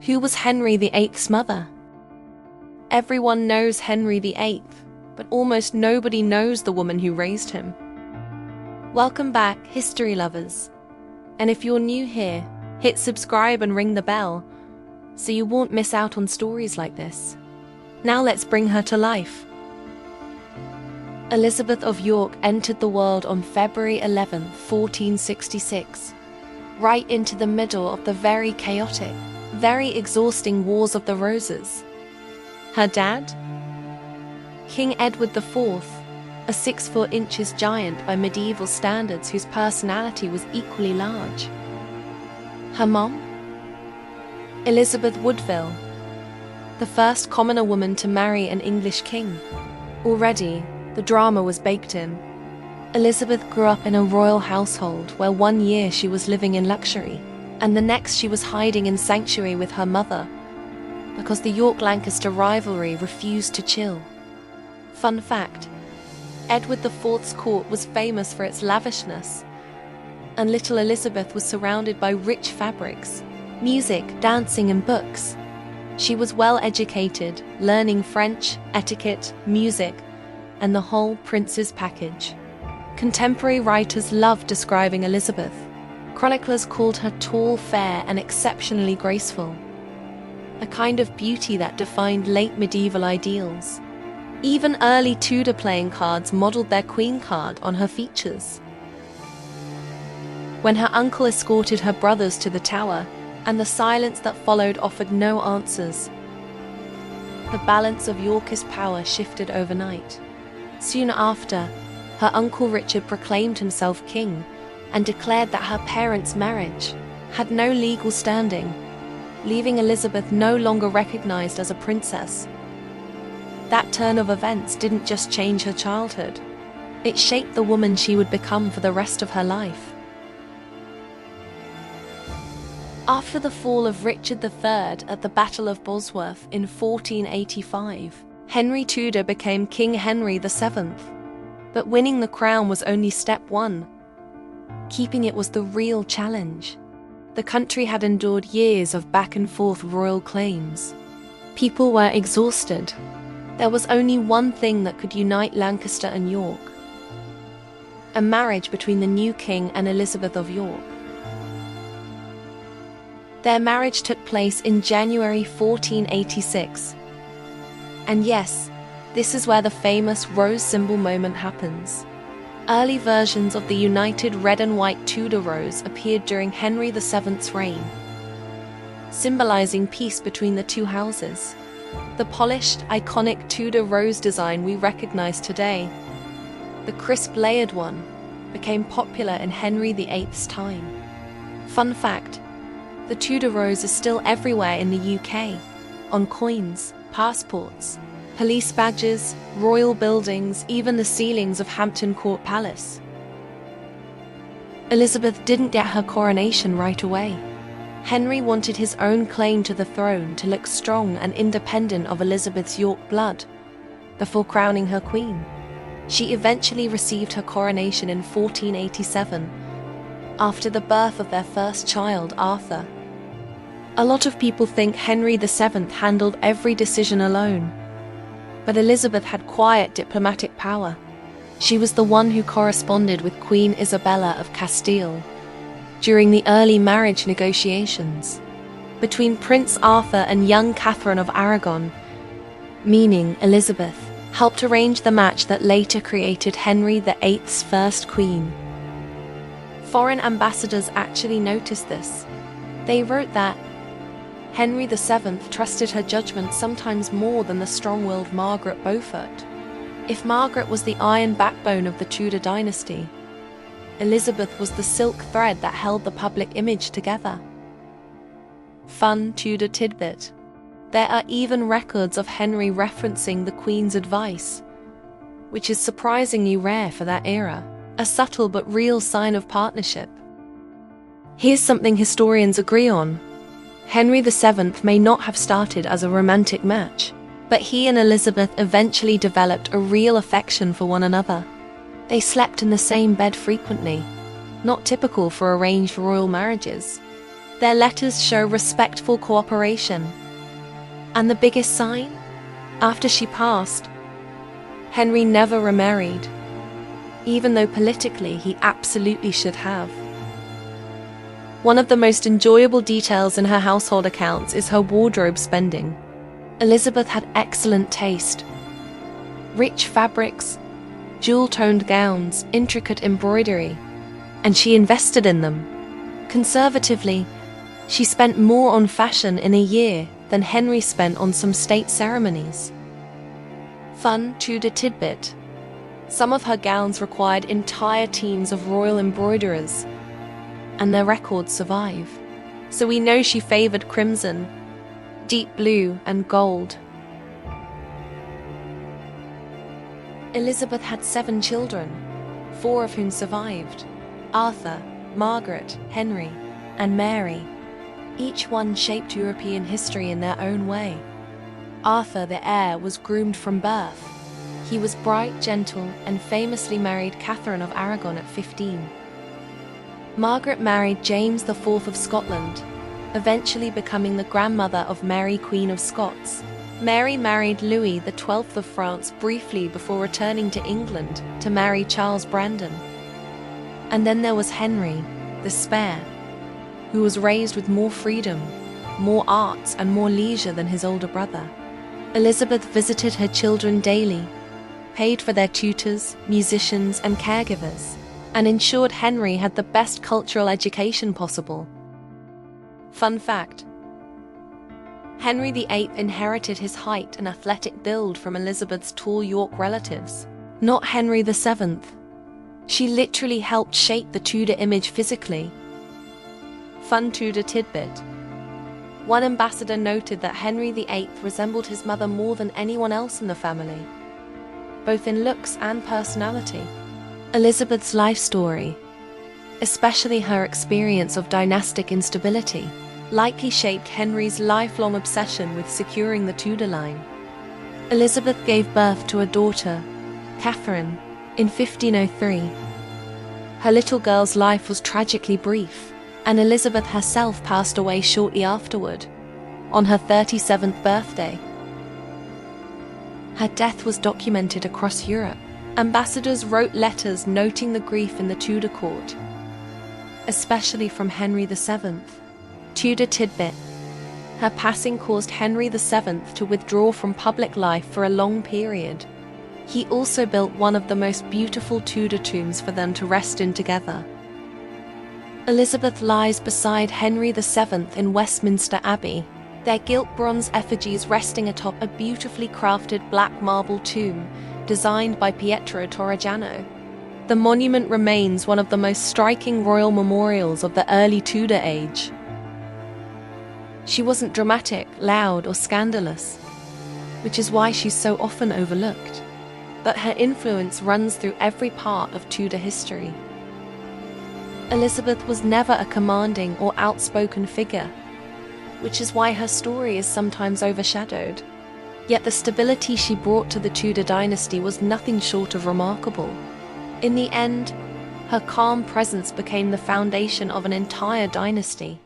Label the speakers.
Speaker 1: Who was Henry VIII's mother? Everyone knows Henry VIII, but almost nobody knows the woman who raised him. Welcome back, history lovers. And if you're new here, hit subscribe and ring the bell so you won't miss out on stories like this. Now let's bring her to life. Elizabeth of York entered the world on February 11, 1466, right into the middle of the very chaotic, very exhausting Wars of the Roses. Her dad? King Edward IV, a 6 inches giant by medieval standards whose personality was equally large. Her mom? Elizabeth Woodville, the first commoner woman to marry an English king. Already, the drama was baked in. Elizabeth grew up in a royal household where one year she was living in luxury, and the next she was hiding in sanctuary with her mother, because the York-Lancaster rivalry refused to chill. Fun fact, Edward IV's court was famous for its lavishness, and little Elizabeth was surrounded by rich fabrics, music, dancing, and books. She was well educated, learning French, etiquette, music, and the whole prince's package. Contemporary writers loved describing Elizabeth. Chroniclers called her tall, fair, and exceptionally graceful, a kind of beauty that defined late medieval ideals. Even early Tudor playing cards modeled their queen card on her features. When her uncle escorted her brothers to the Tower, and the silence that followed offered no answers, the balance of Yorkist power shifted overnight. Soon after, her uncle Richard proclaimed himself king and declared that her parents' marriage had no legal standing, leaving Elizabeth no longer recognized as a princess. That turn of events didn't just change her childhood, it shaped the woman she would become for the rest of her life. After the fall of Richard III at the Battle of Bosworth in 1485, Henry Tudor became King Henry VII. But winning the crown was only step one. Keeping it was the real challenge. The country had endured years of back-and-forth royal claims. People were exhausted. There was only one thing that could unite Lancaster and York: a marriage between the new king and Elizabeth of York. Their marriage took place in January 1486. And yes, this is where the famous rose symbol moment happens. Early versions of the united red and white Tudor rose appeared during Henry VII's reign, symbolizing peace between the two houses. The polished, iconic Tudor rose design we recognize today, the crisp layered one, became popular in Henry VIII's time. Fun fact, the Tudor rose is still everywhere in the UK, on coins, passports, police badges, royal buildings, even the ceilings of Hampton Court Palace. Elizabeth didn't get her coronation right away. Henry wanted his own claim to the throne to look strong and independent of Elizabeth's York blood before crowning her queen. She eventually received her coronation in 1487, after the birth of their first child, Arthur. A lot of people think Henry VII handled every decision alone, but Elizabeth had quiet diplomatic power. She was the one who corresponded with Queen Isabella of Castile during the early marriage negotiations between Prince Arthur and young Catherine of Aragon, meaning Elizabeth helped arrange the match that later created Henry VIII's first queen. Foreign ambassadors actually noticed this. They wrote that Henry VII trusted her judgment sometimes more than the strong-willed Margaret Beaufort. If Margaret was the iron backbone of the Tudor dynasty, Elizabeth was the silk thread that held the public image together. Fun Tudor tidbit: there are even records of Henry referencing the Queen's advice, which is surprisingly rare for that era, a subtle but real sign of partnership. Here's something historians agree on. Henry VII may not have started as a romantic match, but he and Elizabeth eventually developed a real affection for one another. They slept in the same bed frequently, not typical for arranged royal marriages. Their letters show respectful cooperation. And the biggest sign? After she passed, Henry never remarried, even though politically he absolutely should have. One of the most enjoyable details in her household accounts is her wardrobe spending. Elizabeth had excellent taste. Rich fabrics, jewel-toned gowns, intricate embroidery, and she invested in them. Conservatively, she spent more on fashion in a year than Henry spent on some state ceremonies. Fun Tudor tidbit: some of her gowns required entire teams of royal embroiderers, and their records survive. So we know she favored crimson, deep blue, and gold. Elizabeth had 7 children, 4 of whom survived: Arthur, Margaret, Henry, and Mary. Each one shaped European history in their own way. Arthur, the heir, was groomed from birth. He was bright, gentle, and famously married Catherine of Aragon at 15. Margaret married James IV of Scotland, eventually becoming the grandmother of Mary, Queen of Scots. Mary married Louis XII of France briefly before returning to England to marry Charles Brandon. And then there was Henry, the Spare, who was raised with more freedom, more arts, and more leisure than his older brother. Elizabeth visited her children daily, paid for their tutors, musicians, and caregivers, and ensured Henry had the best cultural education possible. Fun fact: Henry VIII inherited his height and athletic build from Elizabeth's tall York relatives, not Henry VII. She literally helped shape the Tudor image physically. Fun Tudor tidbit: one ambassador noted that Henry VIII resembled his mother more than anyone else in the family, both in looks and personality. Elizabeth's life story, especially her experience of dynastic instability, likely shaped Henry's lifelong obsession with securing the Tudor line. Elizabeth gave birth to a daughter, Catherine, in 1503. Her little girl's life was tragically brief, and Elizabeth herself passed away shortly afterward, on her 37th birthday. Her death was documented across Europe. Ambassadors wrote letters noting the grief in the Tudor court, especially from Henry VII. Tudor tidbit: her passing caused Henry VII to withdraw from public life for a long period. He also built one of the most beautiful Tudor tombs for them to rest in together. Elizabeth lies beside Henry VII in Westminster Abbey, their gilt bronze effigies resting atop a beautifully crafted black marble tomb designed by Pietro Torrigiano. The monument remains one of the most striking royal memorials of the early Tudor age. She wasn't dramatic, loud, or scandalous, which is why she's so often overlooked. But her influence runs through every part of Tudor history. Elizabeth was never a commanding or outspoken figure, which is why her story is sometimes overshadowed. Yet the stability she brought to the Tudor dynasty was nothing short of remarkable. In the end, her calm presence became the foundation of an entire dynasty.